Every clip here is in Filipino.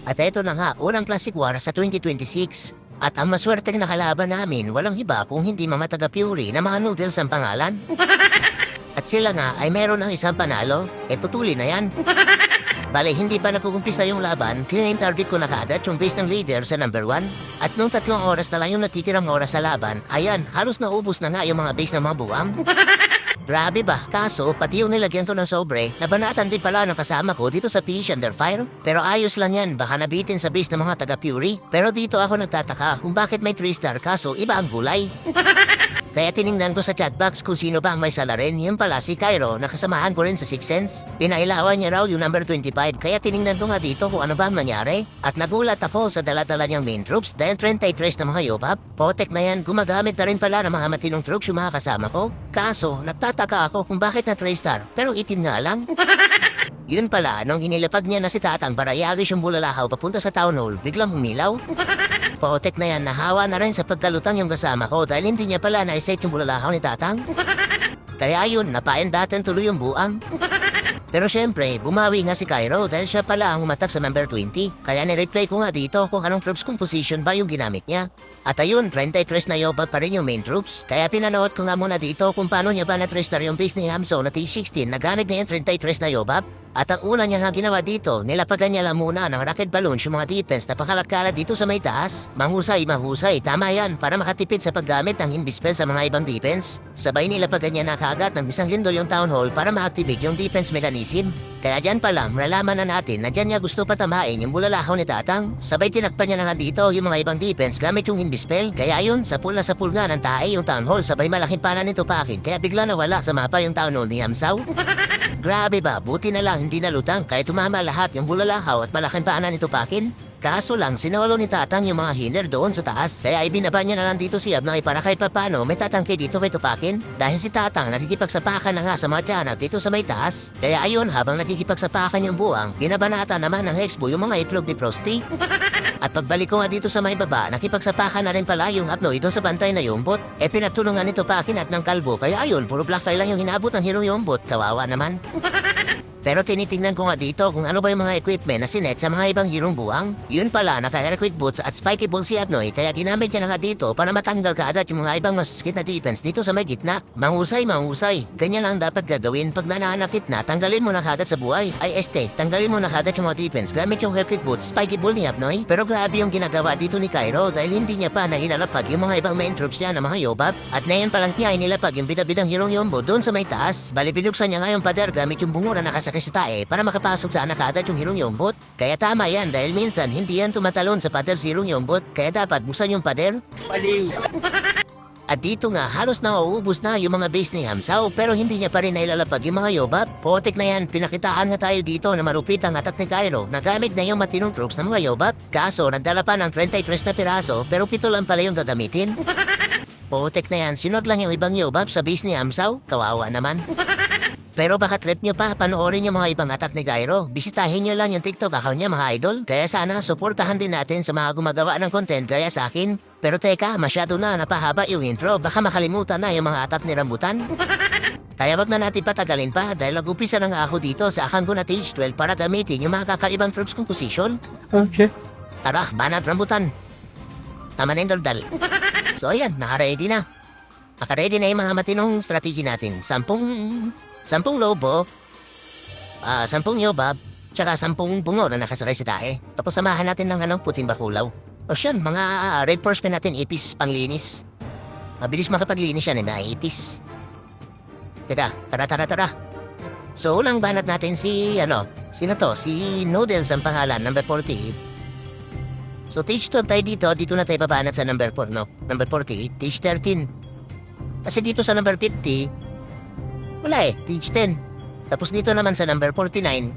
At eto na nga, unang Classic War sa 2026. At ang maswerteng nakalaban namin, walang iba kung hindi Mama Taga Fury na mga noodles ang pangalan. At sila nga ay meron ng isang panalo, putuli na yan. Bale, hindi pa nagkukumpisa yung laban, clear target ko na kaagad yung base ng leader sa number 1. At nung 3 oras na lang yung natitirang oras sa laban, ayan, halos naubos na nga yung mga base ng mga buwang. Grabe ba? Kaso, pati yung nilagyan ko ng sobre, nabanatan din pala ng kasama ko dito sa Fish Under Fire. Pero ayos lang yan, baka nabitin sa base ng mga taga Fury. Pero dito ako nagtataka kung bakit may 3-star kaso iba ang gulay. Kaya tiningnan ko sa chatbox kung sino ba ang may salarin. Yun pala si Cairo, nakasamahan ko rin sa Sixth Sense. Pinailawan niya raw yung number 25, kaya tiningnan ko nga dito kung ano ba ang nangyari. At nagulat ako sa dala-dala niyang main troops dahil 33 na mga yobab. Potek na yan, gumagamit na rin pala ng mga matinong troops yung mga kasama ko. Kaso, nagtataka ako kung bakit na 3-star, pero itim nga lang. Yun pala, nung inilapag niya na si Tatang para iagis yung bulalahaw papunta sa town hall, biglang humilaw. Potek na yan, nahawa na rin sa pagkalutang yung kasama ko dahil hindi niya pala na-set yung bulalahaw ni Tatang. Kaya yun, napaendatan tuloy yung buang. Pero syempre, bumawi nga si Cairo dahil siya pala ang umatak sa number 20. Kaya nireplay ko nga dito kung anong troops composition ba yung ginamit niya. At ayun, 33 na yobab pa rin yung main troops. Kaya pinanood ko nga muna dito kung paano niya ba na-3-star yung base ni Hamzo na T16 na gamit niya yung 33 na yobab. At ang una niya nga ginawa dito, nilapagan niya lang muna ng rocket balloons yung mga defense na pakalakala dito sa may taas. Mahusay, tama yan para makatipid sa paggamit ng Invispell sa mga ibang defense. Sabay nilapagan niya na kaagad ng isang lindol yung town hall para ma-activate yung defense mechanism. Kaya dyan pa lang, malalaman na natin na dyan niya gusto patamain yung bulalahaw ni Tatang. Sabay tinakpan niya na nga dito yung mga ibang defense gamit yung Invispell. Kaya yun, sapul nga ng tae yung town hall sabay malaking pana nito pakin. Kaya bigla nawala sa mapa yung town hall ni Hamsaw. Grabe ba, buti na lang hindi nalutang kaya tumama lahat yung bulalahaw at malaking paanan nito pakin. Kaso lang, sinolo ni Tatang yung mga healer doon sa taas. Kaya ibinaba niya na lang dito si Abnoy para kahit papano may tatangke dito kay Tupakin. Dahil si Tatang nakikipagsapakan na nga sa mga tiyanak dito sa may taas. Kaya ayun, habang nakikipagsapakan yung buwang, binabanata naman ng Hexbo yung mga itlog ni Frosty. At pagbalik ko nga dito sa may baba, nakipagsapakan na rin pala yung Abnoy doon sa bantay na yombot. Pinagtulungan ni Tupakin at ng kalbo. Kaya ayun, puro black file lang yung hinabot ng hero yombot. Kawawa naman. Pero tinitingnan ko nga dito kung ano ba yung mga equipment na sinet sa mga ibang hirong buwang. Yun pala, naka-air-quick boots at spiky ball si Abnoy kaya ginamit niya na nga dito para matanggal kaagad yung mga ibang masasakit na defense dito sa may gitna. Mahusay. Ganyan lang dapat gagawin pag nananakit na, tanggalin mo na kaagad sa buhay. Tanggalin mo na kaagad yung mga defense gamit yung air-quick boots, spiky ball ni Abnoy. Pero grabe yung ginagawa dito ni Cairo dahil hindi niya pa nainalapag yung mga ibang main troops niya na mga yobab. At ngayon pa lang niya inilapag yung bidabidang hirong yombo doon sa may taas. Bali pinuksan niya nga yung pader gamit yung bungo na nakasakit sa tae para makapasok sa anak agad yung hirong yombot. Kaya tama yan dahil minsan hindi yan tumatalon sa pader si hirong yombot kaya dapat buksan yung pader. Baliw. At dito nga halos nauubos na yung mga base ni Hamsaw pero hindi niya pa rin nailalapag yung mga yobab. Potek na yan, pinakitaan nga tayo dito na marupit ang attack ni Cairo na gamit na yung matinong troops ng mga yobab. Kaso nagdala pa ng 33 na piraso pero 7 lang pala yung gagamitin. Potek na yan, sinod lang yung ibang yobab sa base ni Hamsaw. Kawawa naman. Pero baka trip nyo pa, panoorin yung mga ibang attack ni Cairo. Bisitahin nyo lang yung TikTok account niya mga idol. Kaya sana, suportahan din natin sa mga gumagawa ng content gaya sa akin. Pero teka, masyado na napahaba yung intro. Baka makalimutan na yung mga attack ni Rambutan. Kaya wag na natin patagalin pa dahil nag-upisa na nga ako dito sa account ko na T12 para gamitin yung mga kakaibang troops composition. Okay. Tara, banat Rambutan. Tama na yung daldal. So ayan, naka-ready na. Naka-ready na yung mga matinong strategy natin. 10 lobo, 10 yobab, tsaka 10 bungo na nakasakay sa tae. Tapos samahan natin ng puting bakulaw. O siyan, mga reinforcement natin ipis panglinis. Mabilis makapaglinis yan na ipis. Teka, tara. So unang banat natin sino to? Si Noodles ang pangalan, number 40. So stage 12 tayo dito na tayo pabanat sa number 4, no? Number 40, stage 13. Kasi dito sa number 50, wala stage 10. Tapos dito naman sa number 49,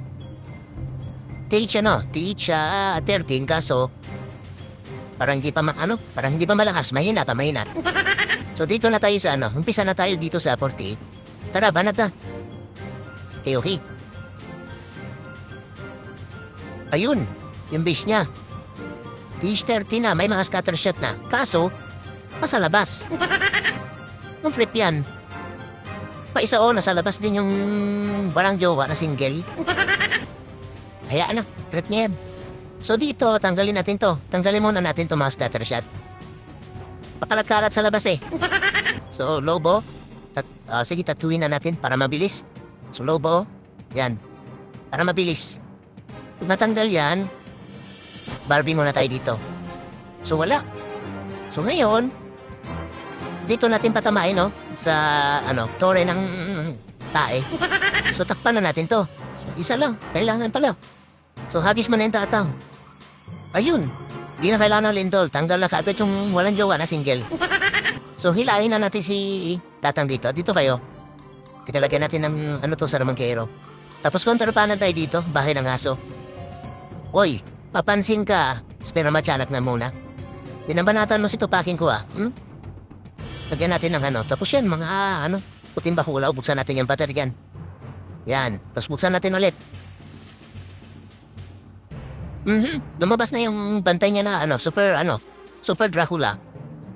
stage 13 kaso parang hindi pa malakas, mahina. So dito na tayo sa umpisa na tayo dito sa 48. Tara, banat na. Okay. Ayun, yung base niya. Stage 13 na, may mga scatter shot na. Kaso, nasa labas. Ang trip yan. Paisa nasa labas din yung barang jowa na single. Hayaan na, trip niya yan. So dito, tanggalin natin to. Tanggalin muna natin to mga scatter shot. Pakalat-kalat sa labas eh. So, lobo. Sige, tatuin na natin para mabilis. So, lobo. Yan. Para mabilis. Pag matanggal yan, Barbie muna tayo dito. So, wala. So, ngayon, dito natin patamain, no? Sa, tore ng tae. So, takpan na natin to. So, isa lang. Kailangan pala. So, hagis mo na yung tatang. Ayun. Di na kailangan ng lindol. Tanggal na kaagad yung walang jowa na single. So, hilahin na natin si tatang dito. Dito kayo. Tikalagyan natin ng sa ramangkero. Tapos kontrapanan tayo dito. Bahay ng aso. Oy, papansin ka. Spermatyanak na muna. Binabanatan mo si tupakin ko Lagyan natin ng Tapos yan, mga puting bakulaw. Buksan natin yung bateryan. Yan. Tapos buksan natin ulit. Lumabas na yung bantay niya na super Dracula.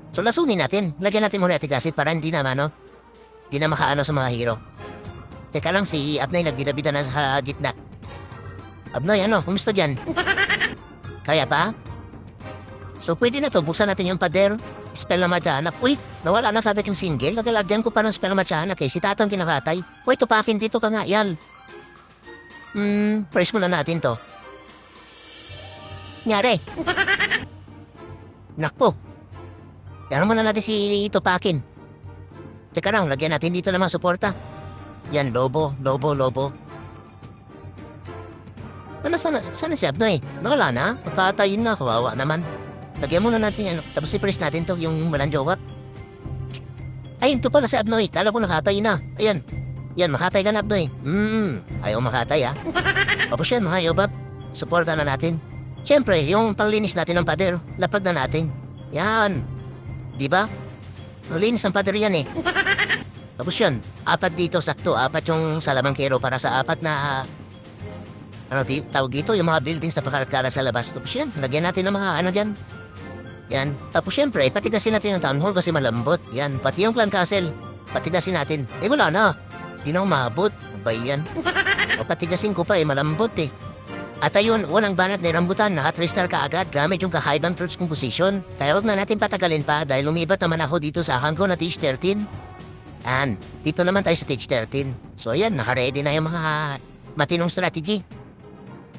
So lasunin natin. Lagyan natin muna ating acid para hindi na hindi na makaano sa mga hero. Teka lang, si Abnay nagbida-bida na sa gitna. Abnay, kumusta dyan? Kaya pa? So pwede na to, buksan natin yung pader. Spell na matyanak. Uy, nawala na kagad yung single. Nagalagyan ko pa ng spell na matyanak si tatang kinakatay. Uy, tupakin dito ka nga, yal. Press muna natin to. Nyari. Nakpo. Yan muna natin si tupakin. Teka lang, lagyan natin dito naman suporta. Yan, lobo. Sana si Abnoy? Nakala na? Magkatayin na, kawawa naman. Lagyan muna natin yan. Tapos i-press natin to, yung walang jowa. Ayun, to pala si Abnoy. Kala ko nakatay na. Ayan. Yan, makatay ka na, Abnoy. Ayaw makatay, Tapos yan, mga yobab. Suporta na natin. Siyempre, yung panglinis natin ng pader, lapag na natin. Yan. Diba? Malinis ang pader yan eh. Tapos yan, 4 dito, sakto. 4 yung salamangkero para sa 4 na... tawag dito, yung mga buildings na pakalat sa labas. Tapos yan, lagyan natin ng mga dyan. Yan. Tapos syempre, patigasin natin yung town hall kasi malambot. Yan, pati yung clan castle. Patigasin natin. Wala na. Di na umabot. Abay yan. Patigasin ko pa malambot eh. At ayun, unang banat ni rambutan, naka 3-star ka agad gamit yung ka-high band troops composition. Kaya wag na natin patagalin pa dahil lumibat naman ako dito sa akin ko na Stage 13. And dito naman tayo sa Stage 13. So ayan, naka-ready na yung mga matinong strategy.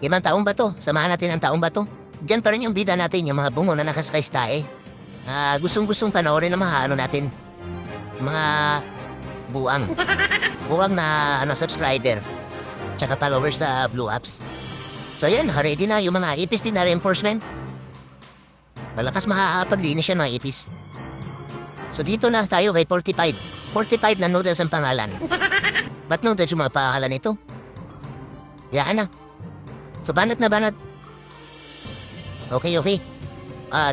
5 taong ba to? Samahan natin ang taong ba to? Diyan pa rin yung bida natin, yung mga bungo na nakasakay sa tae. Gustong-gustong panoorin ng mga natin. Mga buwang. Buwang na subscriber. Tsaka followers sa Blue Apps. So yan, ready na yung mga ipis din na reinforcement. Malakas makapaglinis yan mga ipis. So dito na tayo kay 45. 45 na noodles ang pangalan. Ba't noodles yung mga pangalan nito? Yaan na. So banat na banat. Okay.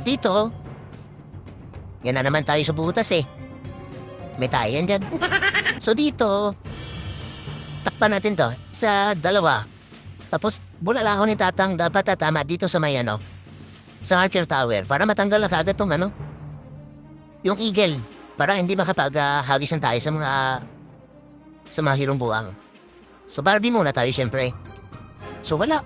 Dito. Yan na naman tayo sa butas eh. May tayo yan dyan. So dito, takpan natin to. 1, 2. Tapos, bulala ako ni tatang dapat tatama dito sa may sa Archer Tower para matanggal na kagad tong yung eagle para hindi makapag-hagis ng tayo sa mga hirong buwang. So, Barbie muna tayo syempre. So, wala.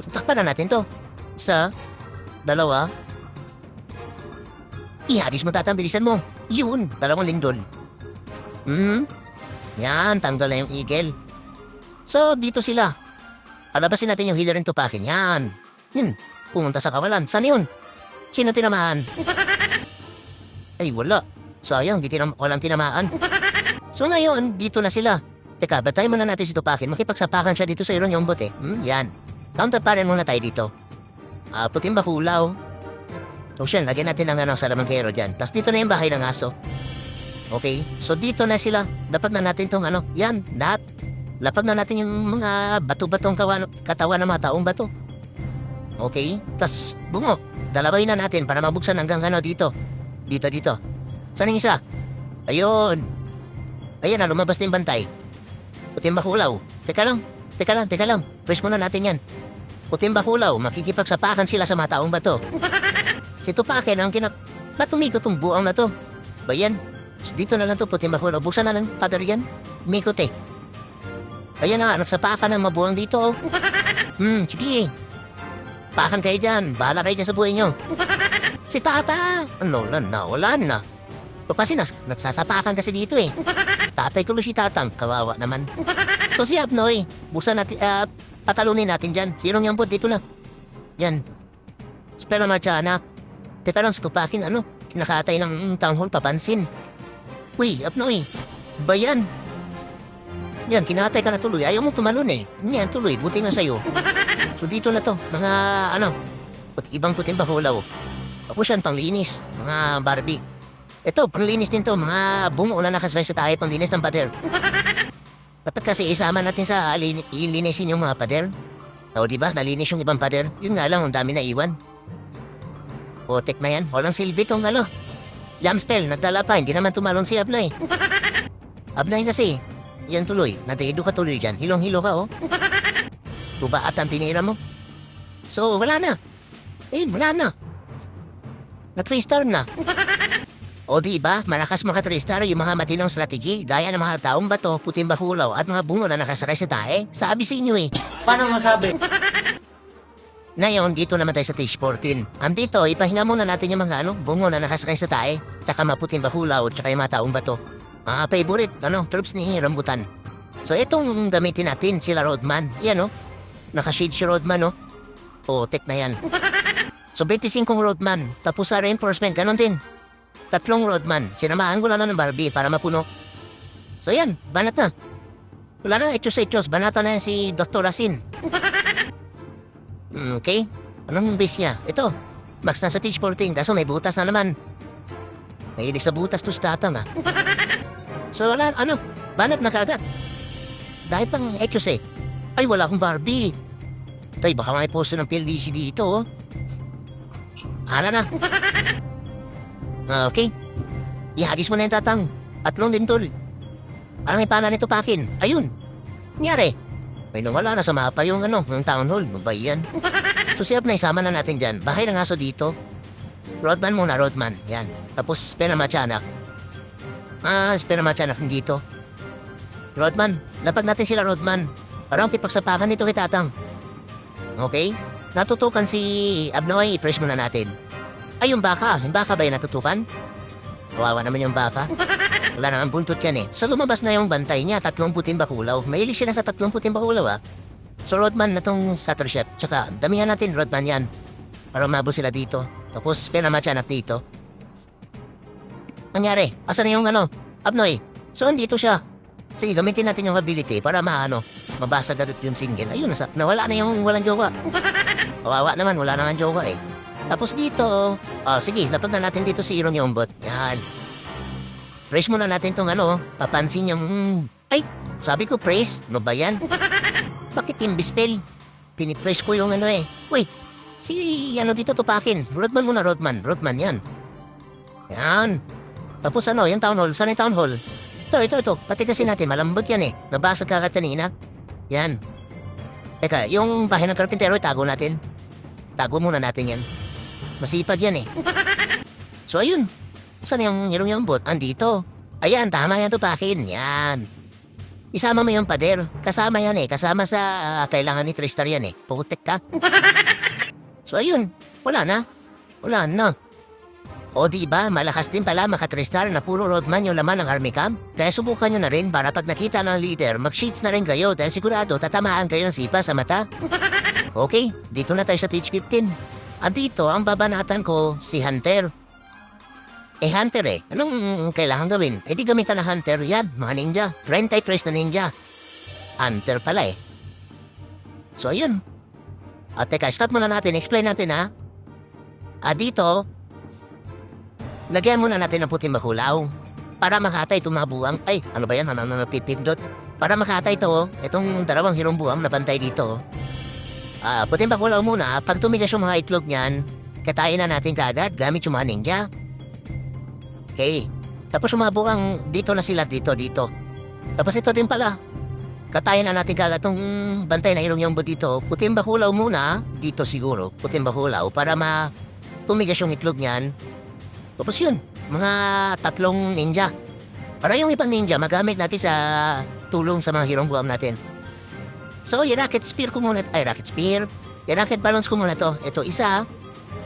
Takpan na natin to. 1, 2. Ihagis mo tatang, bilisan mo. Yun, 2 lindol. Yan, tanggal na yung eagle. So, dito sila. Palabasin natin yung healer and tupakin. Yan. Pumunta sa kawalan. Saan yun? Sino tinamaan? Ay, wala. Sayang, walang tinamaan. So ngayon, dito na sila. Teka, batayin muna natin si tupakin. Makipagsapakan siya dito sa iron yung bote. Yan. Counterparent muna tayo dito. Puting bakulaw. So siya, lagyan natin ng salamangkero dyan. Tapos dito na yung bahay ng aso. Okay. So dito na sila. Dapat na natin tong yan, lahat. Lapag na natin yung mga bato-batong katawan ng mga taong bato. Okay? Tas, bungo. Dalaway na natin para mabuksan hanggang dito. Dito. Saan yung isa? Ayun. Ayan na, lumabas na yung bantay. Puting bakulaw. Teka lang. Press muna natin yan. Puting bakulaw, makikipagsapakan sila sa mga taong bato. Si Tupakin ang ba't umikot tong buang na to? Bayan. Dito na lang to, puting bakulaw. Buksan na lang, Father yan. Umikot eh. Ayan na, nagsapakan ng mabuang dito. Sige. Sapakan kayo dyan. Bahala kayo dyan sa buhay nyo. Si Tata! Ano, wala na. O kasi nagsasapakan kasi dito eh. Tatay ko si Tatang, kawawa naman. So si Abnoy, buksan natin, patalunin natin dyan. Sinong yung dito na? Yan. Spela Marchana. Teka lang, stupakin, kinakatay ng town hall, papansin. Uy, Abnoy, ba yan? Yan, kinatay ka na tuloy. Ayaw mo tumalon eh. Yan, tuloy, buti nga sa'yo. So dito na to, mga ibang puting bahulaw. Tapos yan, panglinis, mga Barbie. Ito, panglinis din to, mga bungo na nakasabay sa tayo, panglinis ng pader. Dapat kasi isama natin sa ilinisin yung mga pader. O diba, nalinis yung ibang pader. Yun nga lang, ang dami na iwan. Putek na yan, walang silbi tong jam spell, nagdala pa, hindi naman tumalon si Ablay. Ablay kasi, yan tuloy, nataido ka tuloy dyan, hilong-hilo ka Tuba at ang tinira mo. So, wala na. Wala na. Na 3-star na. O diba, malakas mga 3-star yung mga matinong strategy, gaya ng mga taong bato, puting bahulaw at mga bungo na nakasakay sa tae. Sabi sa inyo Paano masabi? Ngayon, dito naman tayo sa stage 14. Dito, ipahinga muna natin yung mga bungo na nakasakay sa tae, tsaka maputing bahulaw, tsaka yung mga taong bato. Mga favorite, troops ni Rambutan. So, itong gamitin natin, sila Roadman. Yan, Naka-shade si Roadman, tek na yan. So, 25 Roadman, tapos sa reinforcement, ganon din. 3 Roadman, sinamahan ko lang ng Barbie para mapuno. So, yan, banat na. Wala na, etos, banata na yan si Dr. Asin. Okay, anong base niya? Ito, max na sa stage 14, kaso may butas na naman. Mahilig sa butas to sa tatang, So, wala, banat na kagad. Dahil pang etos Ay, wala akong Barbie. Tay, baka may posto ng PLDC dito, Hala na. Okay. Ihagis mo na yung tatang. 3 din tol. Parang may pana nito pakin. Ayun. Nangyari. May nawala na sa mapa yung yung town hall. Mabay yan. So si Abnay, sama na natin dyan. Bahay ng aso dito. Roadman muna, Roadman. Yan. Tapos Spela Machanak. Spela Machanak dito. Roadman. Lapag natin sila, Roadman. Parang kipagsapakan nito kay tatang. Okay? Natutukan si Abnoy, i-press muna natin. Ay, yung baka. Yung baka ba yung natutukan? Kawawa naman yung baka. Wala naman buntot yan So lumabas na yung bantay niya, 3 puting bakulaw. Mahilig sila sa 3 puting bakulaw So Rodman na tong Sator Chef. Tsaka damihan natin Rodman yan. Para umabot sila dito. Tapos pinamachanak dito. Nangyari, asan na yung Abnoy? So andito siya. Sige, gamitin natin yung ability para mabasag agad yung single. Ayun, nawala na yung walang jowa. Kawawa naman, wala naman jowa Tapos dito, sige, lapag na natin dito si Irong Yombot. Yan. Praise muna natin tong papansin yung, ay, sabi ko praise, ano ba yan? Bakit imbispel? Pinipraise ko yung Uy, si dito tupakin. Rodman muna, Rodman yan. Yan. Tapos yung town hall, saan yung town hall? Ito, pati kasi natin, malambot yan Nabasag ka kanina. Yan. Teka, yung bahay ng karpintero, tago natin. Tago muna natin yan. Masipag yan So ayun. Saan yung Irong Yombot? Andito. Ayan, tama yan tupakin. Yan. Isama mo yung pader. Kasama yan Kasama sa kailangan ni Tristar yan Putek ka. So ayun. Wala na. O diba, malakas din pala maka Tristar na puro Roadman yung laman ng army camp. Kaya subukan nyo na rin para pag nakita ng leader, mag-sheets na rin kayo dahil sigurado tatamaan kayo ng sipa sa mata. Okay, dito na tayo sa stage 15. At dito, ang babanatan ko, si Hunter. Hunter Anong kailangan gawin? Di gamitan na Hunter. Yan, mga ninja. 33 na ninja. Hunter pala So, ayun. At teka, stop muna natin. Explain natin dito, lagyan muna natin ng puting bakulaw. Para makatay itong mga buwang. Ay, ano ba yan? Napipindot. Para makatay ito, itong 2 hirong buwang na bantay dito. Puting bakulaw muna. Pag tumigas yung mga itlog niyan, katayin na natin kaagad gamit yung mga ninja. Okay. Tapos yung mga buwang, dito na sila, dito. Tapos ito din pala. Katayin na natin kaagad itong bantay na hirong yung dito. Puting bakulaw muna, dito siguro. Puting bakulaw para tumigas yung itlog niyan. Tapos yun, mga 3 ninja. Para yung ibang ninja, magamit natin sa tulong sa mga hirong buwam natin. So, yung rocket spear ko muna. Ay, rocket spear. Rocket balloons ko muna to. Ito, isa,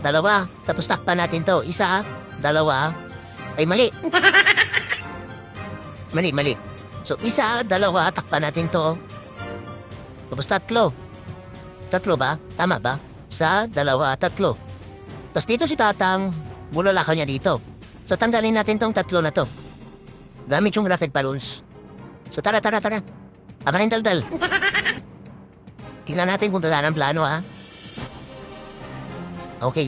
dalawa, tapos takpan natin to. Isa, dalawa, ay mali. Mali. So, isa, dalawa, takpan natin to. Tapos tatlo. Tatlo ba? Tama ba? Isa, dalawa, tatlo. Tapos dito si Tatang, bulalakaw niya dito. So, tanggalin natin tong tatlo na to. Gamit yung rocket balloons. So, tara. Amanin daldal. Tingnan natin kung tala ng plano, ha? Okay.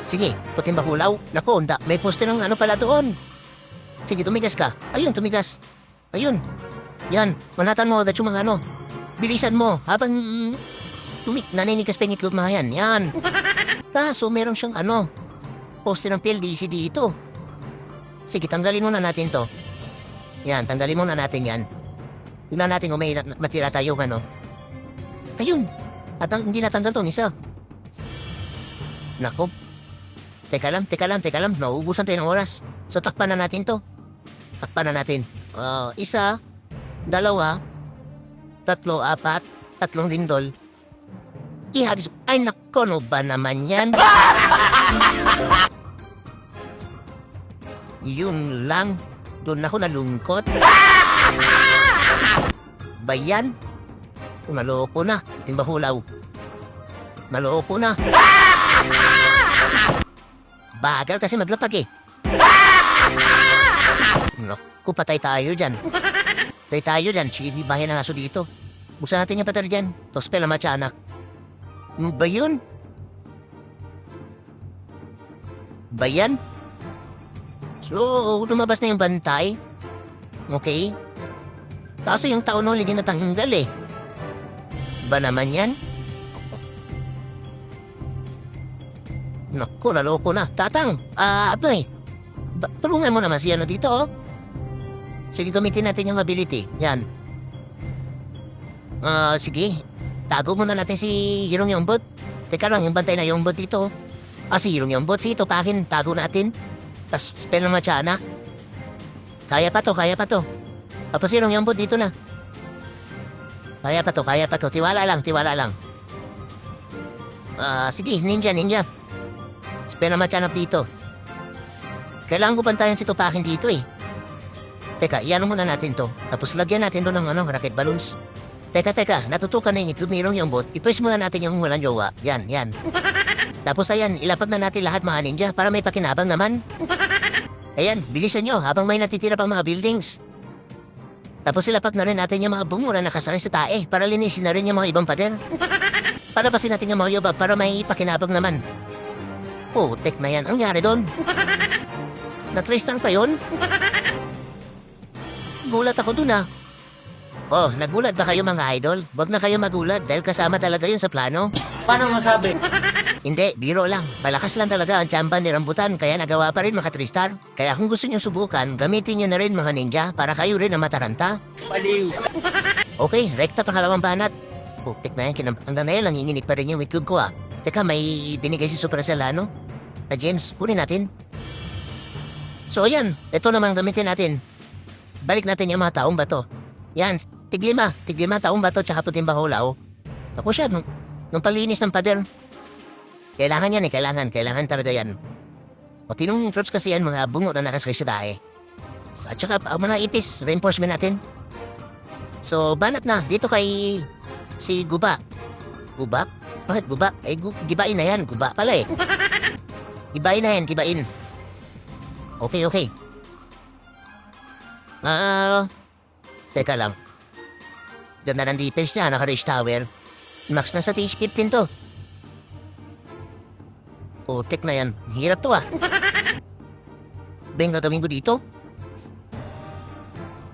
Sige, puting bakulaw. Naku, may poste ng ano pala doon. Sige, tumigas ka. Ayun, tumigas. Ayun. Yan, manatan mo that yung mga ano. Bilisan mo, habang naninigas pa yung itlog mga yan. Yan. Kaso, meron siyang ano, poste ng PLDC dito. Sige, tanggalin muna natin to. Yan, tanggalin muna natin yan. Tingnan natin kung may matira tayo, ano. Ayun. At hindi natanggal to, isa. Nako. Teka lang. Nauubusan tayo ng oras. So, takpan na natin to. Isa, dalawa, tatlo, apat, tatlong lindol. Ihagis. Ay, nako, no ba naman yan? Yun lang. Doon ako nalungkot. Bayan? Naloko na. Timbahulaw. Naloko na. Bagal kasi maglapag eh. Naku, patay tayo dyan. Chini, bahay ng aso dito. Buksan natin yung patar dyan. Tos pela matyanak. Ano ba yun? Bayan? So, lumabas na yung bantay. Okay. Kaso yung taon ulit din natanggal eh. Ba naman yan? Naku, naloko na. Tatang, Abay. Tulungan mo naman si ano dito, oh. Sige, gamitin natin yung ability. Yan. Sige. Tago muna natin si Hirong Yombot. Teka lang, yung bantay na Yombot dito. Si Hirong Yombot. Sige, tupakin. Tago natin. Tapos, spell ng matyanak. Kaya pa to. Tapos si Hirong Yombot dito na. Kaya pa to. Tiwala lang. Sige, ninja. Spell ng matyanak dito. Kailangan ko bantayan si Tupakin dito eh. Teka, iyan muna natin to. Tapos lagyan natin doon ng rocket balloons. Teka, natutukan na yung itlog ni Hirong Yombot. I-press muna natin yung walang jowa. Yan. Tapos ayan, ilapag na natin lahat mga ninja para may pakinabang naman. Ayan, bilisan nyo habang may natitira pang mga buildings. Tapos ilapag na rin natin yung mga bungo na nakasari sa tae para linisin na rin yung mga ibang pader. Palabasin natin yung mga yobab para may pakinabang naman. Tek na yan. Ang nangyari doon? Na-3-star pa yun? Gulat ako dun ah. Nagulat ba kayo mga idol? Huwag na kayo magulat dahil kasama talaga yun sa plano. Paano masabi? Hindi, biro lang. Malakas lang talaga ang tiyamba ni Rambutan kaya nagawa pa rin maka 3-star. Kaya kung gusto niyo subukan, gamitin niyo na rin mga ninja para kayo rin ang mataranta. Baliw. Okay, rekta pangalawang banat. Tek na yan, hanggang na yan, nanginginig pa rin yung itlog ko ah. Teka, may binigay si Supercell ano? James, kunin natin. So ayan, ito naman gamitin natin. Balik natin yung mga taong bato. Yan, tiglima taong bato tsaka puting bahulaw. Tapos siya, nung palinis ng pader. Kailangan yan eh, kailangan talaga yan. Tinong troops kasi yan, mga bungo na nakasakay sa dae. At saka, mga ipis, reinforcement natin. So, banat na, dito kay si Guba. Guba? Bakit Guba? Gibain na yan, Guba pala eh. Gibain na yan. Okay. Teka lang. Ganda ng defense niya, naka-ridge tower. Max na sa TH-15 to. Tek na yan. Hirap to ah. Beng gagawin ko dito?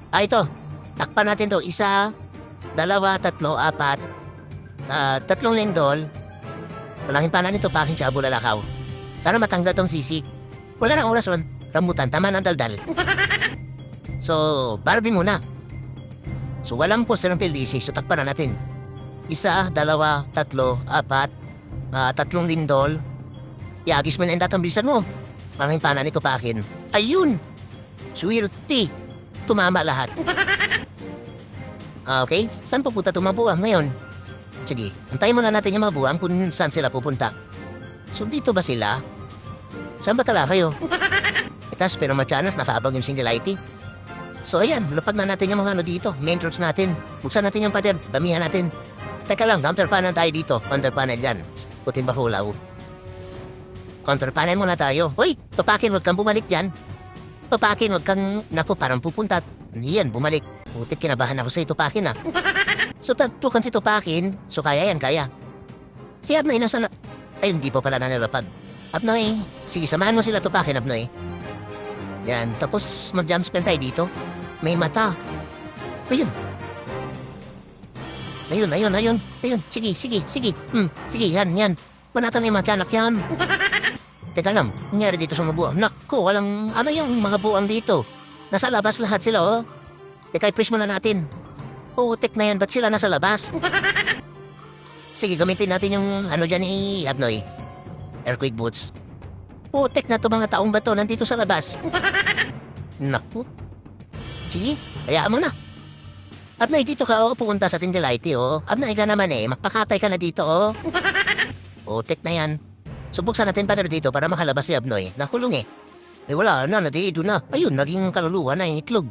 Ito. Takpan natin to. Isa, dalawa, tatlo, apat. Tatlong lindol. Walang himpanan nito, pakin siya, bulalakaw. Sana matanggal tong sisig. Wala nang oras, Rambutan. Tama ng daldal. So, Barbie muna. So, walang poster ng PLDC. So, takpan na natin. Isa, dalawa, tatlo, apat. Tatlong lindol. Iagis mo na yung datambilisan mo. Maraming pana nito pa akin. Ayun! Swerte! Tumama lahat. Okay, saan pupunta itong mga buwang ngayon? Sige, antayin muna natin yung mga buwang kung saan sila pupunta. So dito ba sila? Saan ba tala kayo? Itas pero matyanak, nakaabang yung single IT. So ayan, lupag na natin yung mga ano dito, main roads natin. Buksan natin yung pader, damihan natin. Teka lang, counter panel tayo dito. Counter panel yan. Puting bakulaw. Counter panel muna tayo. Hoy, papakin, wag kang bumalik dyan. Papakin, wag kang, naku, parang pupunta. Yan, bumalik. Putik, kinabahan ako sa itupakin ah. So, tukan si tupakin. So, kaya yan, kaya. Si Abnoy, nasa na... Ay, hindi pa pala nanilapag. Abnoy, sige, samahan mo sila tupakin, Abnoy. Yan, tapos mag-jump spell tayo dito. May mata. Ayun. Ayun. Sige. Sige, yan. Banatan na yung mga tiyanak yan. Teka lang, nangyari dito sa mga buwang. Naku, walang, ano yung mga buwang dito? Nasa labas lahat sila, oh. Teka, i-press muna natin. Putik na yan, ba't sila nasa labas? Sige, gamitin natin yung ano dyan ni Abnoy. Earthquake boots. Putik na to mga taong bato, nandito sa labas. Naku. Sige, hayaan mo na. Abnoy, dito ka, oh, pupunta sa Tingalite, oh. Abnoy ka naman eh, magpakatay ka na dito, oh. Putik na yan. Subuksan natin pa dito para makalabas si Abnoy. Nakulong eh. Eh wala na, nadiido na. Ayun, naging kaluluwa na yung itlog.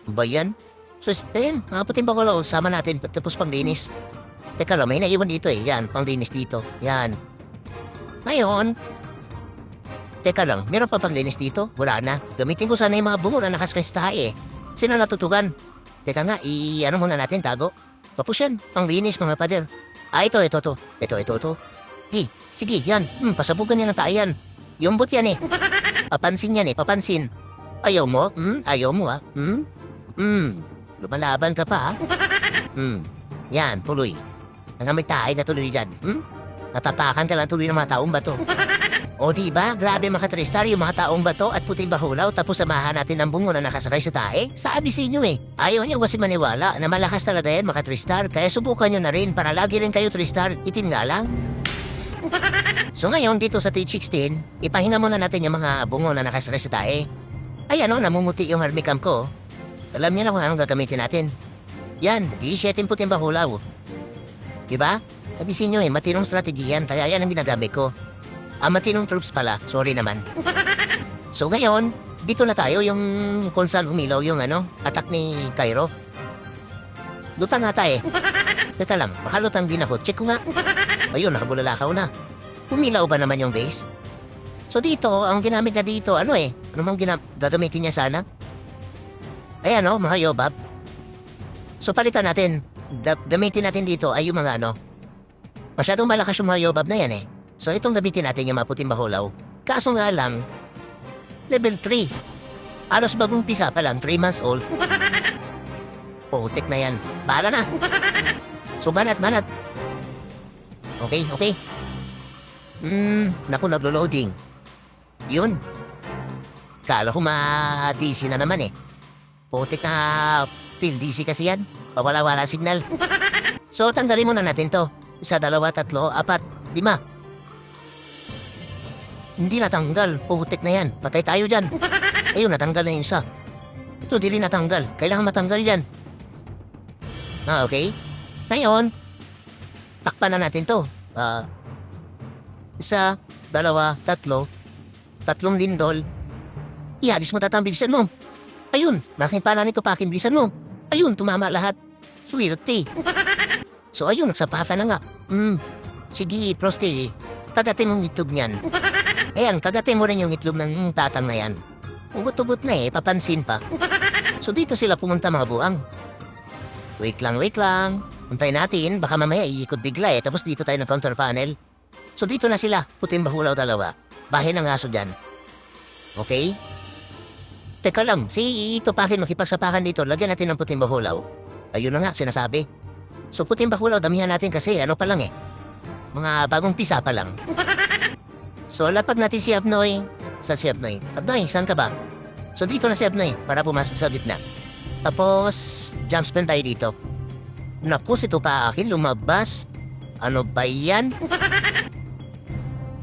Ba yan? So, ayun, puting bakulaw, sama natin, tapos panglinis. Teka lang, may naiwan dito eh. Yan, panglinis dito. Yan. Ngayon, teka lang, meron pa panglinis dito? Wala na. Gamitin ko sana yung mga bungo na nakasakay sa tae eh. Sino natutugan? Teka nga, ano muna natin, tago? Tapos yan, panglinis mga pader. Ito. Sige, yan. Pasabugan yan ang tae yan. Yung bot yan eh. Papansin yan eh, papansin. Ayaw mo? Ayaw mo ah? Lumalaban ka pa ah? Yan, tuloy. Nangamit tayo na tuloy dyan. Natapakan ka lang tuloy ng mga taong bato. O diba, grabe mga Tristar yung mga taong bato at puting bahulaw tapos samahan natin ang bungo na nakasakay sa tae? Sabi sa inyo eh. Ayaw niyo kasi maniwala na malakas talaga yan mga Tristar kaya subukan nyo na rin para lagi rin kayo Tristar, itim nga lang. So ngayon dito sa T16, ipahinga muna natin yung mga bungo na nakasakay sa tae. Ay ano, namumuti yung armicam ko. Alam niyo na kung anong gagamitin natin. Yan, 17 puting bahulaw. Diba? Sabihin nyo eh, matinong strategy yan, kaya yan ang ginagamit ko. Matinong troops pala, sorry naman. So ngayon, dito na tayo yung kung saan umilaw yung attack ni Cairo. Lutang nga tayo. Teka lang, baka lutang din ako. Check ko nga. Ayun, nakabulalakaw na. Umilaw ba naman yung base? So dito, ang ginamit na dito, ano mang gagamitin niya sana? Ayan mga yobab. So palitan natin. Gamitin natin dito ay yung mga masyadong malakas yung mga yobab na yan eh. So itong gamitin natin yung maputing bahulaw. Kaso nga lang, level 3. Alos bagong pisa pa lang, 3 months old. Putik na yan. Bahala na. So banat. Okay. Naku, naglo-loading. Yun. Kala ko ma-DC na naman eh. Putik na field DC kasi yan. Pawala-wala signal. So tanggalin muna natin to. 1, 2, 3, 4, 5. Hindi natanggal. Putik na yan. Patay tayo dyan. Ayun, natanggal na yung isa. Ito, di rin natanggal. Kailangan matanggal yan. Okay. Ngayon, takpan na natin to. 1, 2, 3. 3 lindol. Ihalis mo tatang bilisan mo. Ayun, malaking pala nito pakin bilisan mo. Ayun, tumama lahat. Swerte. So ayun, nagsapakan na nga. Sige, proste. Kagatin mong itlog niyan. Ayan, kagatin mo rin yung itlog ng tatang na yan. Ugot-ugot na papansin pa. So dito sila pumunta mga buang. Wait lang. Untayin natin, baka mamaya iikot bigla tapos dito tayo ng counter panel. So dito na sila, puting bahulaw 2. Bahay ng aso dyan. Okay? Teka lang, si Tupakin makipagsapakan dito, lagyan natin ng puting bahulaw. Ayun na nga, sinasabi. So puting bahulaw, damihan natin kasi pa lang mga bagong pisa pa lang. So lapag natin si Abnoy. Saan si Abnoy? Abnoy, saan ka ba? So dito na si Abnoy para pumasok sa gitna. Tapos, jump spin tayo dito. Naku, si Tupakin lumabas. Ano ba yan?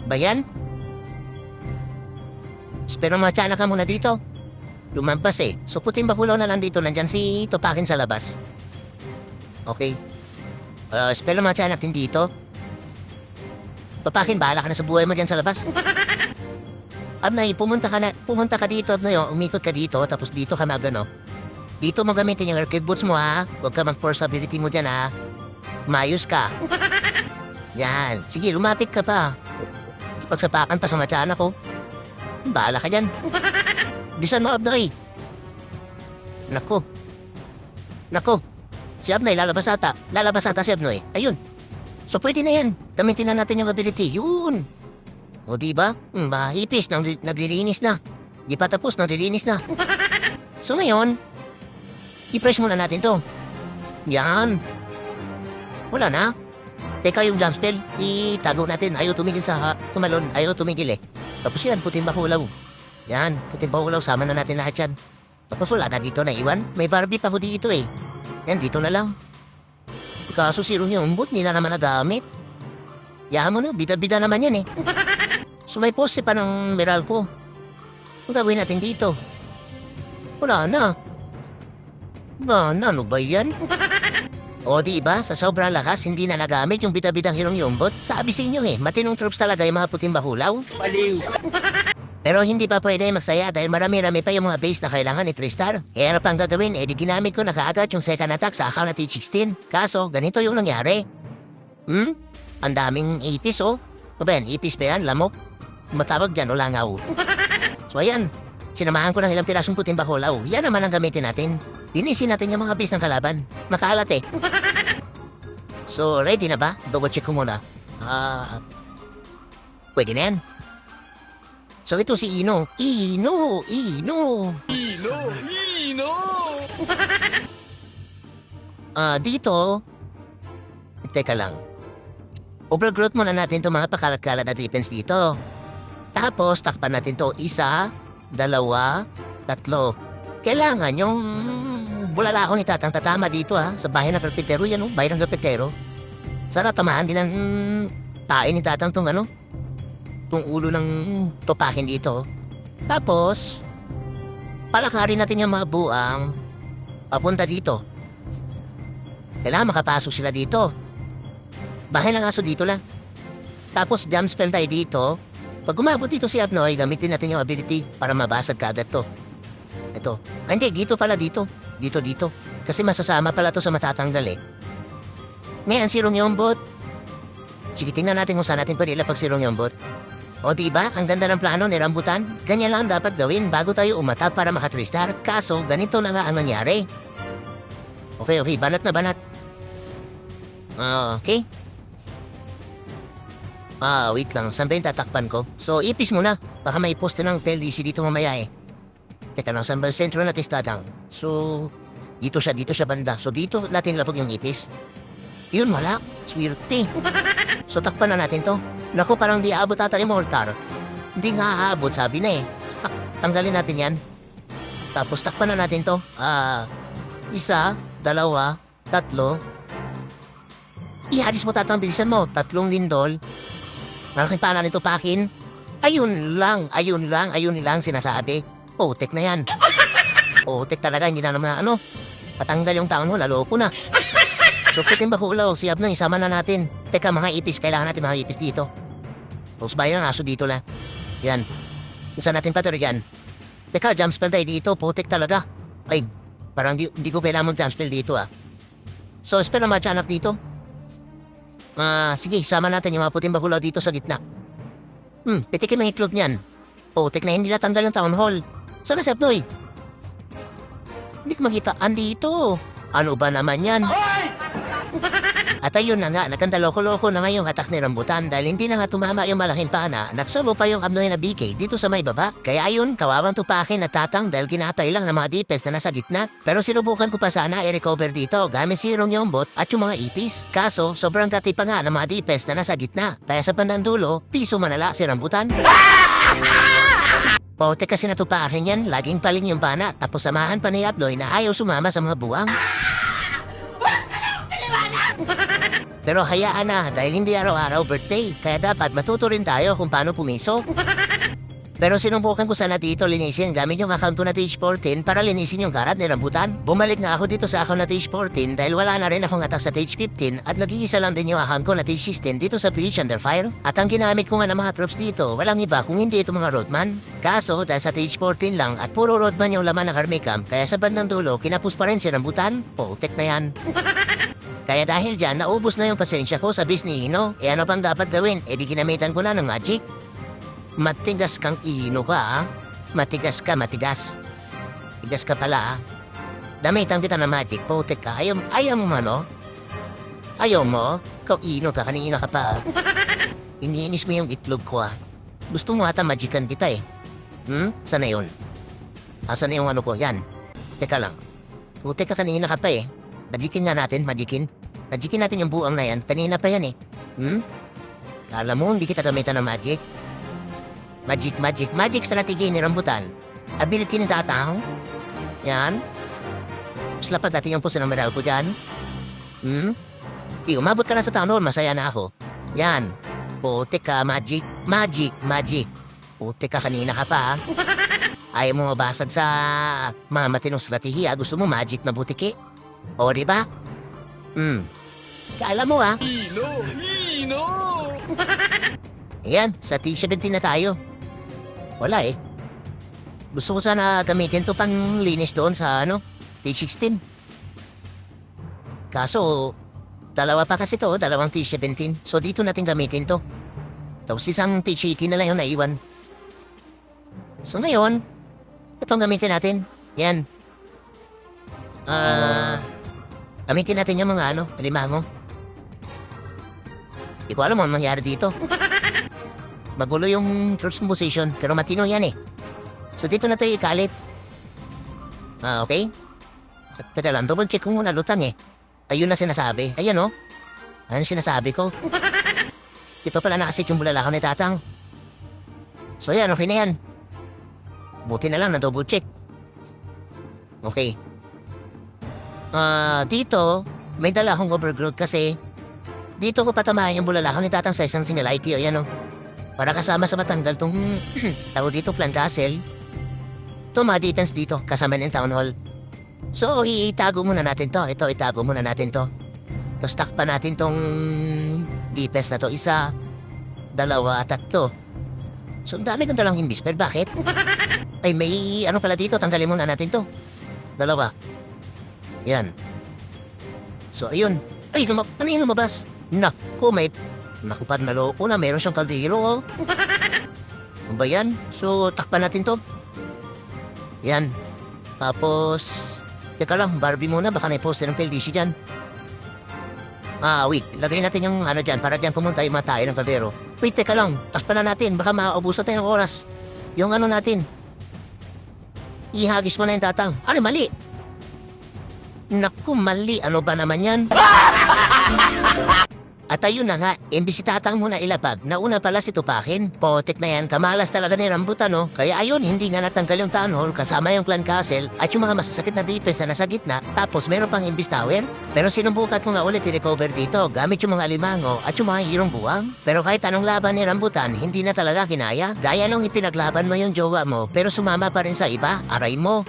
Bayan? Pero matsana ka muna dito. lumampas eh. So puting bakulaw na lang dito, nandyan si Tupakin sa labas. Okay. Spell ang mga tiyan natin dito. Tupakin, bahala ka na sa buhay mo dyan sa labas. Abnay, pumunta ka dito, Abnay, umikot ka dito, tapos dito ka magano. Dito mo gamitin yung arcade boots mo ha. Huwag ka mag-force ability mo dyan ha. Mayos ka. Yan. Sige, lumapit ka pa. Pagsapakan pa sa matyana ko. Bahala ka dyan. Bisan mo, Abnay. Nako. Si Abnay, lalabas ata. Si Abnay. Ayun. So, pwede na yan. Gamitin na natin yung ability. Yun. O, diba? Mahipis. Naglilinis na. Di pa tapos, naglilinis na. So, ngayon, i-press muna natin to. Yan. Wala na. Teka yung jump spell, itago natin. Ayaw tumigil sa tumalon. Ayaw tumigil eh. Tapos yan, puting bakulaw. Yan, puting bakulaw. Sama na natin lahat yan. Tapos wala na dito na iwan. May Barbie pa ko dito eh. Yan, dito na lang. Kaso si Runyumbot, nila naman nagamit. Yahan mo no, bida-bida naman yan eh. So may poste pa ng Meralco. Ang gawin natin dito? Wala na. Ano ba yan? O diba, sa sobrang lakas, hindi na nagamit yung bida-bidang Hirong Yumbot. Sabi sa inyo eh, matinong troops talaga yung mga puting bakulaw. Baliw. Pero hindi pa pwede magsaya dahil marami-rami pa yung mga base na kailangan ni Tristar. Kaya ano pang gagawin, di ginamit ko na kaagad yung second attack sa account na T16. Kaso, ganito yung nangyari. Ang daming ipis oh. O ba yan, ipis ba yan, lamok? Matawag dyan o langaw. So ayan, sinamahan ko ng ilang pirasong puting bakulaw. Yan naman ang gamitin natin. Linisin natin yung mga base ng kalaban. Makaalat eh. So, ready na ba? Double check ko muna. Pwede na yan. So, ito si Ino. Ino! Dito. Teka lang. Overgrowth muna natin itong mga pakalat-kalat na defense dito. Tapos, takpan natin to 1, 2, 3. Kailangan yung bulala ako ni Tatang tatama dito sa bahay ng karpintero yan bahay ng karpintero. Sana tamahan din ng tae ni Tatang tong ulo ng Tupakin dito. Tapos, palakarin natin yung mga buang papunta dito. Kailangan makapasok sila dito. Bahay ng aso dito lang. Tapos jump spell tayo dito. Pag umabot dito si Abnoy, gamitin natin yung ability para mabasag kaagad to. Ito. Hindi, dito pala dito. Dito. Kasi masasama pala to sa matatanggal eh. Ngayon, si Runyumbot. Sige, tingnan natin kung saan natin pwede ilapag si Runyumbot. O diba, ang ganda ng plano ni Rambutan. Ganyan lang dapat gawin bago tayo umatap para maka-3-star. Kaso, ganito na nga ang nangyari. Okay, banat na banat. Okay. Wait lang. Saan ba yung tatakpan ko? So, ipis muna. Baka may poste ng PLDC dito mamaya eh. Teka lang, saan ba yung sentro natin Tatang? So, dito siya banda. So, dito natin lapag yung ipis. Yun, wala. Swerte. So, takpan na natin to. Naku, parang di aabot ata yung mortar. Hindi nga aabot, sabi na eh. Tanggalin natin yan. Tapos, takpan na natin to. 1, 2, 3. Ihadis mo Tatang, bilisan mo. 3 lindol. Malaking pala nito Pakin. Ayun lang sinasabi. Tek na yan. Tek talaga, hindi na naman patanggal yung taon mo, laloko na. So, puting bakulaw, si Abnoy, isama na natin. Teka, mga ipis, kailangan natin mga ipis dito. Tapos bayan ng aso dito lang. Yan. Saan natin patirigyan? Teka, jump spell tayo dito, putik talaga. Ay, parang hindi ko kailangan jump spell dito So, spell na matyanak dito. Sige, sama natin yung mga puting bakulaw dito sa gitna. Pitikin mga itlog niyan. Putik na hindi natanggal yung town hall. Saan na si Abnoy? Hindi ko makita. Andito. Ano ba naman yan? At ayun na nga, nagkandaloko-loko na ngayong atak ni Rambutan dahil hindi na nga tumama yung malaking pana, nagsolo pa yung Abnoy na BK dito sa may baba. Kaya ayun, kawawang Tupakin at Tatang dahil kinatay lang ng mga defense na nasa gitna. Pero sinubukan ko pa sana i-recover dito gamit si Runyumbot at yung mga ipis. Kaso, sobrang kati pa nga ng mga defense na nasa gitna. Kaya sa bandang dulo, piso manala si Rambutan. Pote kasi na Tupakin yan, laging paling yung pana, tapos samahan pa ni Abnoy na ayaw sumama sa mga buwang. Pero hayaan na dahil hindi araw-araw birthday, kaya dapat matuto rin tayo kung paano pumiso. Pero sinubukan ko sana dito linisin gamit yung account ko na TH14 para linisin yung karat ni rambutan. Bumalik nga ako dito sa account na TH14 dahil wala na rin akong attack sa TH15 at nag-iisa lang din yung account ko na TH16 dito sa PH Under Fire. At ang ginamit ko nga ng mga troops dito, walang iba kung hindi ito mga roadman. Kaso dahil sa TH14 lang at puro roadman yung laman ng army camp, kaya sa bandang dulo kinapos pa rin si rambutan. Putek na yan. Kaya dahil dyan, naubos na yung pasensya ko sa bis ni Ino. E ano pang dapat gawin? E di ginamitan ko na ng magic. Matigas kang Ino ka, ah. Matigas ka, matigas. Tigas ka pala, ah. Damitan kita ng magic, putek ka. Ayaw mo man, oh. Ayaw mo? Ikaw Ino ka, kanina ka pa. Iniinis mo yung itlog ko, ah. Gusto mo ata magican kita, eh. Sana yun? Asan na yung ano ko? Yan. Teka lang. Putek ka, kanina ka pa, eh. Magicin nga natin, magicin. Magicin natin yung buang na yan. Kanina pa yan, eh. Kala mo, hindi kita gamitan ng magic. Magic strategy ni rambutan. Ability ni tatang. Yan. Mas lapad natin yung puso ng meral ko dyan. Umabot ka na sa town hall, masaya na ako. Yan. Putik ka, magic. Putik ka, kanina ka pa. Ayaw mo mabasag sa mga matinong strategiya. Gusto mo magic na butiki. O, diba? Kala mo, ah. Ino! Ayan, sa T17 na tayo. Wala, eh. Gusto ko sana gamitin to pang linis doon sa, T16. Kaso, dalawa pa kasi to, dalawang T17. So, dito natin gamitin to. Tapos isang T18 na lang yung naiwan. So, ngayon, itong gamitin natin. Yan. Gamitin natin yung mga alimango. Di ko alam mo mangyari dito. Magulo yung troops composition, pero matino yan eh. So dito na tayo ikalit. Okay? Teka lang, double check ko muna lutang eh. Ayun na sinasabi. Ayan oh. Ayan sinasabi ko. Dito pala nakasit yung bulalakaw ni tatang. So yan, okay na yan. Buti na lang na double check. Okay. Dito, may dala akong overgrowth kasi dito ko patamahan yung bulalakaw ni tatang sa isang single IT. Ayan o. Para kasama sa matanggal tong tawag dito plant castle. Ito mga defense dito, kasama ng town hall. So, itago muna natin to. Ito, itago muna natin to. Tapos takpan natin tong defense na to. Isa, dalawa, tatlo. So, ang dami kong dalang imbisper. Bakit? Ay, may pala dito. Tanggalin muna natin to. Dalawa. Yan. So, ayun. Ay, ano yung lumabas? Naku, Nakupad na loko na. Meron siyang kaldero, oh. Ano ba yan? So, takpan natin to. Yan. Tapos, teka lang, Barbie muna. Baka na-poster ng PLDC dyan. Wait. Lagay natin yung dyan. Para dyan pumunta yung matay ng kaldero. Wait, teka lang. Takpan na natin. Baka maubusan tayo ng oras. Yung natin. Ihagis mo na yung tatang. Mali. Naku, mali. Ano ba naman yan? At ayun na nga, imbis si tatang muna ilapag, nauna pala si Tupakin. Potek na yan, kamalas talaga ni rambutan, no? Kaya ayun, hindi nga natanggal yung town hall kasama yung clan castle at yung mga masasakit na defense na nasa gitna, tapos meron pang imbis tower. Pero sinubukan ko nga ulit i-recover dito gamit yung mga alimango at yung mga hirong buwang. Pero kahit anong laban ni rambutan, hindi na talaga kinaya. Gaya nung ipinaglaban mo yung jowa mo, pero sumama pa rin sa iba, aray mo.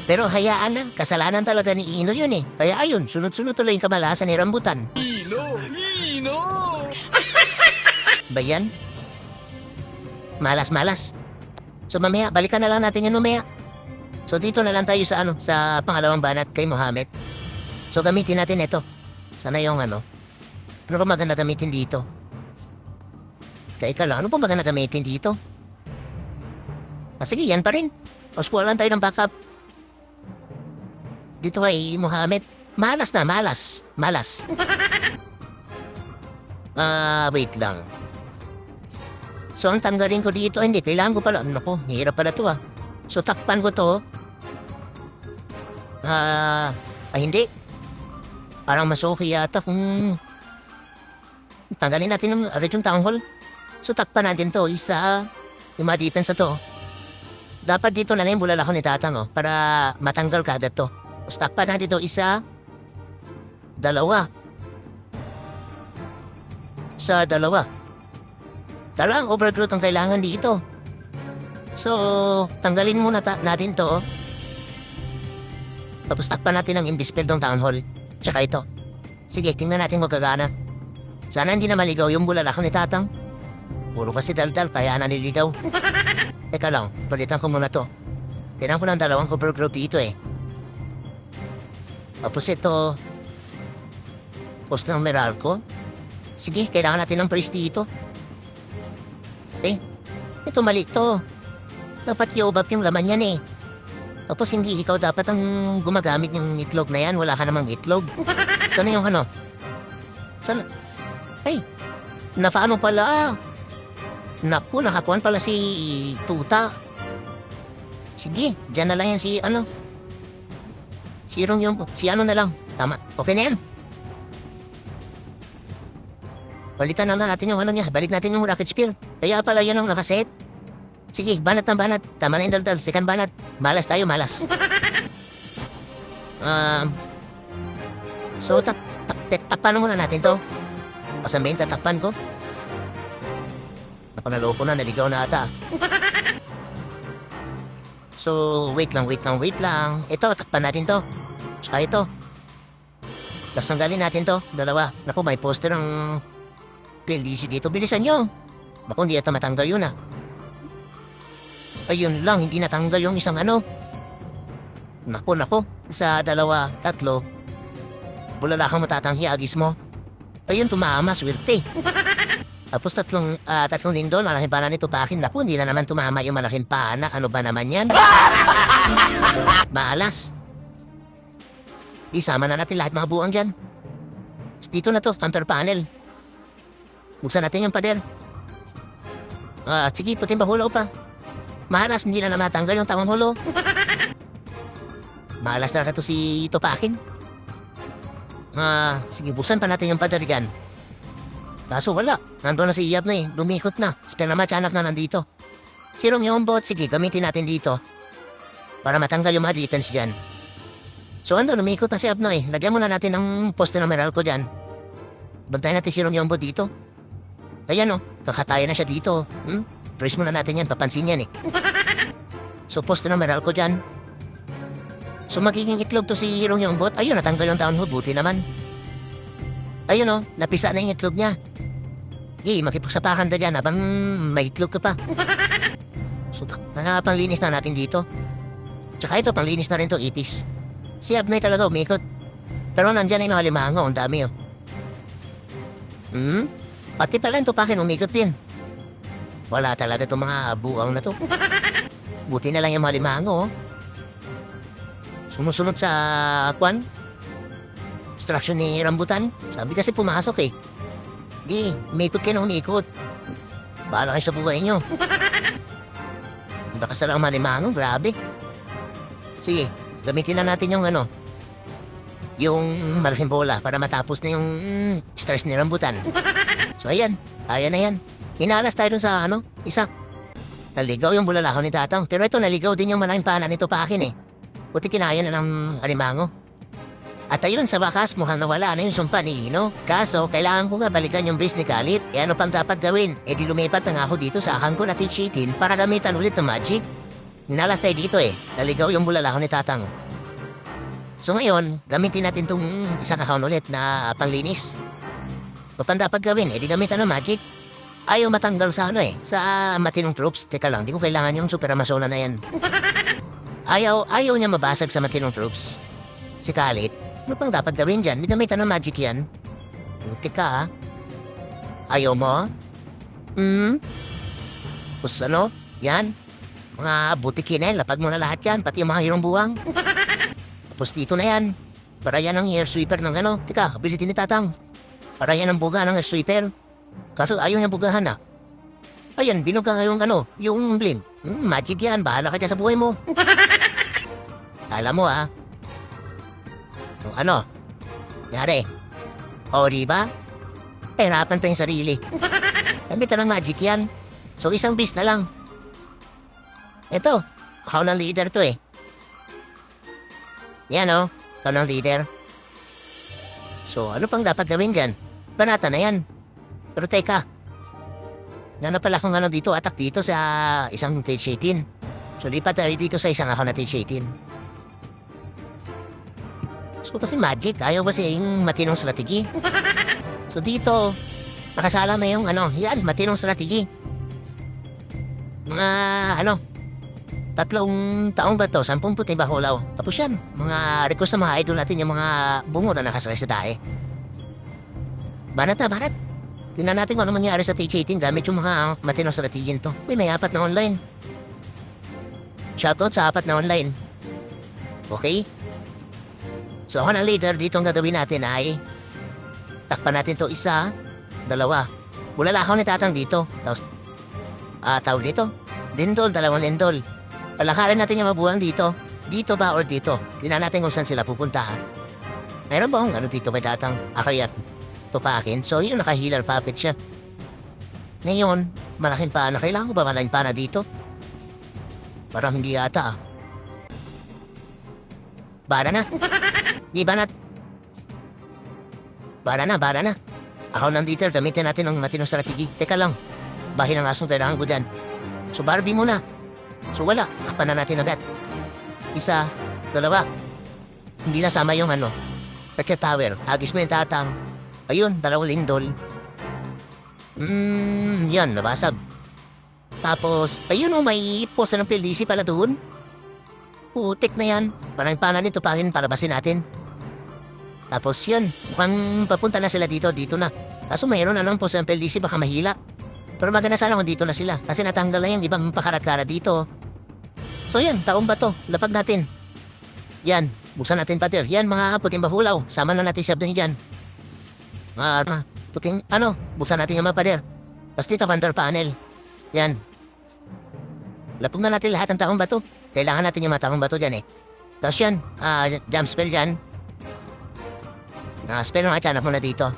Pero hayaan na, kasalanan talaga ni Ino yun eh. Kaya ayun, sunod-sunod tuloy yung kamalasan ni rambutan. Ino! Ba yan? Malas. So mamaya, balikan na lang natin yan mamaya. So dito na lang tayo sa pangalawang banat kay Mohammed. So gamitin natin ito. Sana yung ano pa maganda gamitin dito? Teka lang, ano pa maganda gamitin dito? Sige, yan pa rin. Tapos kuha lang tayo ng backup. Dito kay Mohammed. Malas. Wait lang. So, ang tanggalin ko dito, hindi, kailangan ko pala. Naku, hirap pala to ah. So, takpan ko to. Hindi. Parang masuki yata kung tanggalin natin yung town hall. So, takpan natin to. Isa, yung mga defense na to. Dapat dito na yung bulalakaw ni tatang, para matanggal ka agad to. So, takpan natin to. Isa, dalawa. Sa dalawa. Dalawang overgrowth ang kailangan dito. So, tanggalin muna natin to. Tapos takpan natin ang Imbispell ng Town Hall. Tsaka ito. Sige, tingnan natin magagana. Sana hindi na maligaw yung bulalakaw ni Tatang. Puro kasi daldal, kaya naniligaw. Teka lang, palitan ko muna to. Kailangan ko ng dalawang cover group dito eh. Tapos ito. Post ng Meralco. Sige, kailangan natin ng priest dito. Okay. Ito mali to. Dapat i-obap yung laman yan eh. Tapos hindi ikaw dapat ang gumagamit ng itlog na yan. Wala ka namang itlog. Sana yung ano? Sana? Ay, napaano pala? Naku, nakakuhan pala si Tuta. Sige, dyan na lang yan si ano. Si ano na lang. Tama, okay na yan. Balitan na natin yung ano niya. Balik natin yung rocket spear. Kaya pala yan ang nakaset. Sige, banat ng banat. Tama na yung daldal. Second banat. Malas tayo, malas. So, takpan muna natin to. Pasambahin, tatakpan ko. Napanaloko na, naligaw na ata. So, wait lang. Ito, takpan natin to. Saka ito. Tapos tanggalin natin to. Dalawa. Naku, may poster ng PLDC dito. Bilisan nyo. Bako, hindi ata matanggal yun ah. Ayun lang, hindi natanggal yung isang ano. Naku. Sa dalawa, tatlo. Bulalakang matatanghi agis mo. Ayun, tumama, swerte. Tapos tatlong lindol, malaking pana nito pakin. Naku, hindi na naman tumama yung malaking pana. Ano ba naman yan? Maalas. Isama na natin lahat mga buwang dyan. Dito na to, counter panel. Buksan natin yung pader. Sige, puting bahulaw pa. Mahalas, hindi na matanggal yung tamang hulo. Mahalas na to si Tupakin. Sige, buksan pa natin yung pader dyan. Kaso wala. Nandun na si Iyab na eh. Lumikot na. Spell na matyanak na nandito. Sirong yung bot. Sige, gamitin natin dito. Para matanggal yung mga defense dyan. So ano, lumikot na si Iyab na eh. Lagyan muna natin ang poste ng Meralco dyan. Bantayan natin sirong yung bot dito. Ayan o. Kakataya na siya dito. Press muna natin yan. Papansin yan eh. So poste ng Meralco dyan. So magiging itlog to si Hirong yung bot. Ayun, natanggal yung Town Hall. Buti naman. Ayun o. Napisa na yung itlog niya. Makipagsapakan na dyan habang may itlog ka pa. So, panglinis na natin dito. Tsaka ito, panglinis na rin to ipis. Si Abnay talaga umikot. Pero nandyan ay mga limango, ang dami oh. Pati pala ito pakin umikot din. Wala talaga itong mga buang na to. Buti na lang yung mga limango oh. Sumusunod sa kwan. Instruction ni Rambutan. Sabi kasi pumasok eh. Umikot kayo na umikot. Bahala kayo sa buhay nyo. Bakas na lang malimango, grabe. Sige, gamitin na natin yung ano. Yung malaking bola para matapos na yung stress ni Rambutan. So ayan, kaya na yan. Hinalas tayo dun sa ano, isa. Naligaw yung bulalakaw ni Tatang. Pero ito, naligaw din yung malaking pana nito pa akin eh. Buti kinaya na ng alimango. At ayun, sa wakas, mukhang nawala na yung sumpa ni Ino. Kaso, kailangan ko nga balikan yung base ni Kalit. Ano pang dapat gawin? Di lumipat na nga ako dito sa akang ko natin cheatin para gamitan ulit ng magic. Ninalas tayo dito eh. Naligaw yung bulalakaw ni Tatang. So ngayon, gamitin natin tong isang account ulit na panglinis. Ano pang dapat gawin? Di gamitan ng magic. Ayaw matanggal sa ano eh. Sa matinong troops. Teka lang, di ko kailangan yung super Amazona na yan. Ayaw niya mabasag sa matinong troops. Si Kalit. Ano pang dapat gawin dyan? Hindi gamitan ng magic yan. Buti ka, ha? Ayaw mo? Tapos ano? Yan. Mga butikin eh. Lapag mo na lahat yan. Pati yung mga hirong buwang. Tapos dito na yan. Para yan ang air sweeper ng ano. Tika, ability ni Tatang. Para yan ang buga ng air sweeper. Kaso ayaw niya bugahan, ha? Ayan, binuga yung ano. Yung blim. Magic yan. Bahala ka dyan sa buhay mo. Alam mo, ha? Ano? Yari. O, diba? Pahirapan pa yung sarili. Gamitan ng magic yan. So, isang beast na lang. Ito, ako ng leader to eh. Yan o, ako ng leader. So, ano pang dapat gawin dyan? Banata na yan. Pero teka, Nana pala kung ano dito, atak dito sa isang stage 18. So lipat tayo dito sa isang ako na stage 18. So kasi magic, ayaw kasi yung matinong strategi. So dito, nakasala na yung yan, matinong strategi. Mga tatlong taong ba to? 10 puting bakulaw. Tapos yan, mga request ng mga idol natin, yung mga bungo na nakasakay sa dae. Banat. Tingnan natin kung ano mangyari sa TH18 gamit yung mga matinong strategian to. Uy, may 4 na online. Shoutout sa 4 na online. Okay? So ako na leader, dito ang gagawin natin ay takpan natin to 1, 2. Bulala ako ni tatang dito. Tapos, tawag dito. Lindol, 2 lindol. Palakarin natin yung mabuhang dito. Dito ba or dito? Tingnan natin kung saan sila pupunta. Mayroon ba akong dito kay tatang? Akayat. Ito pa akin. So yun, naka-healer puppet siya. Ngayon, malaking pana. Kailangan ko ba malaking pana dito? Parang hindi yata Bara na. Di banat. Bara na. Ako nandito, gamitin natin ang matinong strategi. Teka lang. Bahin ang asong kailangan ko dyan. So Barbie muna. So wala. Takpan na natin agad. 1, 2. Hindi nasama yung Percha Tower. Hagis mo yung tatang. Ayun, 2 lindol. Yan, nabasag. Tapos, ayun may post ng PLDC pala doon. Putik na yan. Parang pana nito pa rin palabasin natin. Tapos yan, mukhang papunta na sila dito na. Kaso mayroon post ng PLDC baka mahila. Pero maganda sana kung dito na sila. Kasi natanggal na yung ibang pakarat-kara dito. So yan, taong ba to? Lapag natin. Yan, buksan natin patir. Yan, mga puting bahulaw. Sama na natin siya doon dyan. Puting, buksan natin yung mga pader. Tapos dito, counter panel. Yan. Lapag na natin lahat ng taong bato. Kailangan natin yung mga taong bato dyan Tapos yan, jump spell dyan. Spell mga tiyanak mo na dito.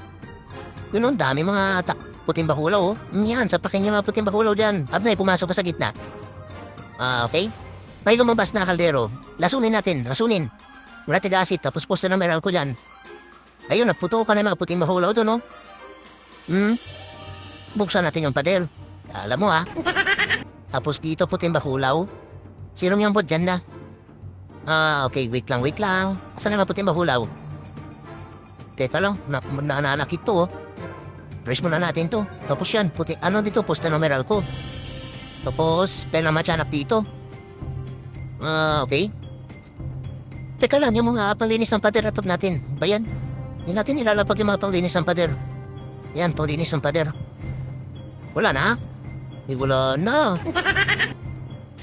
Yun dami mga puting bahulaw Yan, sapakin yung mga puting bahulaw dyan. Abnay, pumasok pa sa gitna. Okay? May lumabas na kaldero. Lasunin natin, lasunin. Ratig acid, tapos posta na meral ko dyan. Ayun, naputo ka na mga puting bahulaw doon, Buksan natin yung pader. Alam mo, Tapos dito puting bahulaw. Sino yung bot dyan na? Okay, wait lang. Asan na mga puting bahulaw? Teka lang, nananakit to, Press muna natin to. Tapos yan, puting, dito, posta na meral ko. Tapos, pena matyanak dito. Okay. Teka lang, yung mga panglinis ng pader, atop natin. Bayan. Hindi natin ilalapag yung mga panglinis ng pader. Yan, panglinis ng pader. Wala na? Wala na.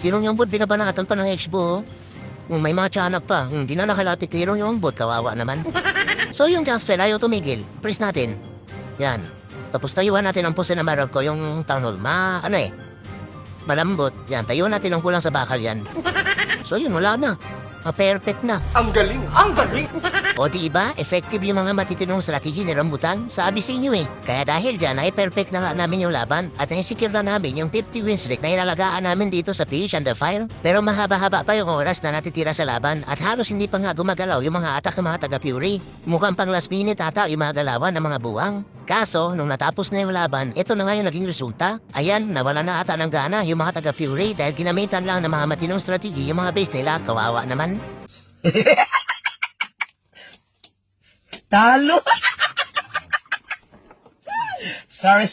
Sinong yung bot, binabanatan pa ng expo, Kung may mga tiyanak pa, hindi na nakalapit kayo yung bot, kawawa naman. So yung Jasper, ayaw tumigil. Press natin. Yan. Tapos tayuan natin ang pose na meron ko, yung town hall. Malambot. Yan, tayuan natin ang kulang sa bakal yan. So yun, wala na. Perfect na. Ang galing! O diba, effective yung mga matitinong strategy ni Rambutan? Sabi sa inyo Kaya dahil dyan ay perfect na nga namin yung laban at naisecure na namin yung 50 win streak na inalagaan namin dito sa Fish and the Fire. Pero mahaba-haba pa yung oras na natitira sa laban at halos hindi pa nga gumagalaw yung mga atak ng mga taga-Fury. Mukhang pang last minute ata yung mga galawan ng mga buwang. Kaso, nung natapos na yung laban, ito na nga yung naging resulta. Ayan, nawala na ata ng gana yung mga taga-Fury dahil ginamitan lang ng mga matinong strategy yung mga base nila. Kawawa naman. Talo! Sorry.